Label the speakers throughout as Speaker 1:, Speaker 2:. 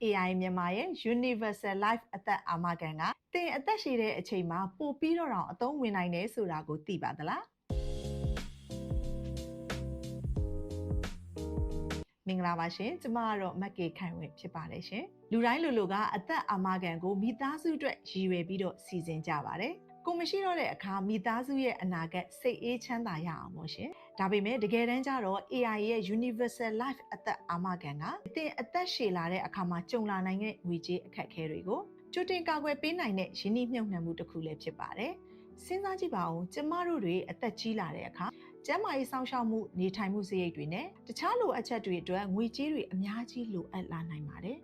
Speaker 1: AI မြန်မာရဲ့ Universal Life အသက်အာမခံကသင်အသက်ရှည်တဲ့အချိန်မှာပိုပြီးတော့တောင်အသုံးဝင်နိုင်တယ်ဆိုတာကိုသိပါသလားမင်္ဂလာပါရှင်ကျမကတော့မက်ကေခိုင်ဝင်းဖြစ်ပါတယ်ရှင်လူတိုင်းလူလူကအသက်အာမခံကိုမိသားစုအတွက်ရည်ရွယ်ပြီးတော့စီစဉ်ကြပါတယ်ကိုမရှိတော့တဲ့အခါမိသားစုရဲ့အနာဂတ်စိတ်အေးချမ်းသာရအောင်ပေါ့ရှင်ဒါပေမဲ့တကယ်တမ်းကျတော့ AI ရဲ့ Universal Life အသက်အာမခံကသင်အသက်ရှည်လာတဲ့အခါမှာကြုံလာနိုင်တဲ့ငွေကြေးအခက်အခဲတွေကိုကြိုတင်ကာကွယ်ပေးနိုင်တဲ့ရင်းနှီးမြှုပ်နှံမှုတစ်ခုလည်းဖြစ်ပါတယ်စဉ်းစားကြည့်ပါဦးကျမတို့တွေအသက်ကြီးလာတဲ့အခါကျန်းမာရေးစောင့်ရှောက်မှုနေထိုင်မှုစရိတ်တွေနဲ့တခြားလိုအပ်ချက်တွေအတွက်ငွေကြေးတွေအများကြီးလိုအပ်လာနိုင်ပါတယ်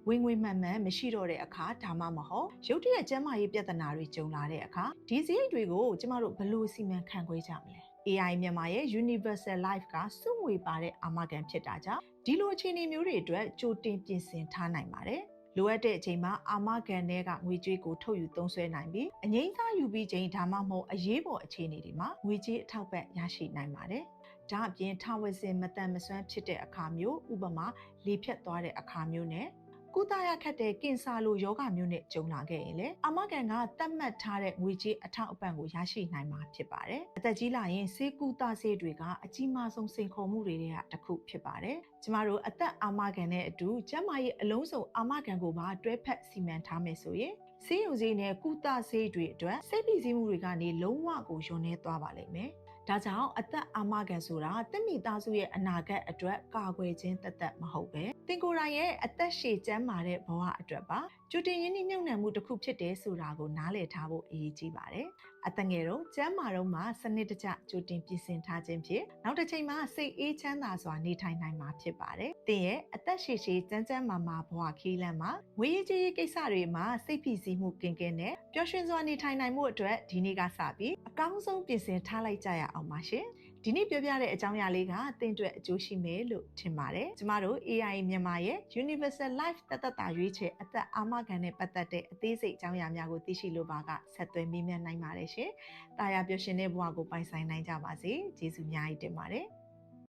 Speaker 1: ဝင်ငွေမှန်မှန်မရှိတော့တဲ့အခါဒါမှမဟုတ်ရုတ်တရက်ကျန်းမာရေးပြဿနာတွေကြုံလာတဲ့အခါဒီစရိတ်တွေကိုကျမတို့ဘယ်လိုစီမံခန့်ခွဲကြမလဲ AI မြန်မာရဲ့ Universal Life ကစုငွေပါတဲ့အာမခံဖြစ်တာကြောင့်ဒီလိုအခြေအနေမျိုးတွေအတွက်ကြိုတင်ပြင်ဆင်ထားနိုင်ပါတယ်လိုအပ်တဲ့အချိန်မှာအာမခံတဲ့ကငွေကြေးကိုထုတ်ယူသုံးစွဲနိုင်ပြီးအငြိမ်းစားယူပြီးချိန်ဒါမှမဟုတ်အရေးပေါ်အခြေအနေတွေမှာငွေကြေးအထောက်ပံ့ရရှိနိုင်ပါတယ်။ဒါအပြင်ထဝစင်မတန်မစွမ်းဖြစ်တဲ့အခါမျိုးဥပမာလေဖြတ်သွားတဲ့အခါမျိုးနဲ့ကုသရခက်တဲ့ကင်ဆာလိုယောဂမျိုးနဲ့ကြုံလာခဲ့ရင်လေအာမခံကသတ်မှတ်ထားတဲ့ငွေကြေးအထောက်အပံ့ကိုရရှိနိုင်မှာဖြစ်ပါတယ်။အသက်ကြီးလာရင်ဆေးကုသဆေးတွေကအကြီးမားဆုံးစိန်ခေါ်မှုတွေကတစ်ခုဖြစ်ပါတယ်။ကျမတို့အသက်အာမခံတဲ့အတူကျန်းမာရေးအလုံးစုံအာမခံကိုပါတွဲဖက်စီမံထားမယ်ဆိုရင်ဆေးရုံဆေးနဲ့ကုသဆေးတွေအတွက်စိတ်ဖိစီးမှုတွေကနေလုံးဝကိုယွန်းနေသွားပါလိမ့်မယ်။ဒါကြောင့်အသက်အာမခံဆိုတာတင့်မိသားစုရဲ့အနာဂတ်အတွက်ကာကွယ်ခြင်းသက်မဟုတ်ပဲတင်ကိုယ်တိုင်ရဲ့အသက်ရှည်ကျန်းမာတဲ့ဘဝအတွက်ပါကြိုတင်ရင်းနှီးမြှုပ်နှံမှုတစ်ခုဖြစ်တယ်ဆိုတာကိုနားလည်ထားဖို့အရေးကြီးပါတယ်။အသက်ငယ်တော့ကျန်းမာတော့မှစနစ်တကျကြိုတင်ပြင်ဆင်ထားခြင်းဖြင့်နောက်တစ်ချိန်မှာစိတ်အေးချမ်းသာစွာနေထိုင်နိုင်မှာဖြစ်ပါတယ်။တင်ရဲ့အသက်ရှည်ရှည်ကျန်းကျန်းမာမာဘဝခီးလမ်းမှာငွေရေးကြေးရေးကိစ္စတွေမှာစိတ်ဖိစီးမှုကင်းကင်းနဲ့ပျော်ရွှင်စွာနေထိုင်နိုင်မှုအတွက်ဒီနေ့ကစပြီးအကောင်းဆုံးပြင်ဆင်ထားလိုက်ကြရအောင်ပါရှင်။ဒီနေ့ပြောပြတဲ့အကြောင်းအရာလေးကသင်အတွက်အကျိုးရှိမယ်လို့ထင်ပါတယ်။ကျမတို့ AI မြန်မာရဲ့ Universal Life သက်တာရွေးချယ်အသက်အာမခံနဲ့ပတ်သက်တဲ့အသေးစိတ်အကြောင်းအရာများကိုသိရှိလိုပါကဆက်သွယ်မေးမြန်းနိုင်ပါတယ်ရှင်။တာယာပျော်ရွှင်တဲ့ဘဝကိုပိုင်ဆိုင်နိုင်ကြပါစေ။ကျေးဇူးအများကြီးတင်ပါတယ်။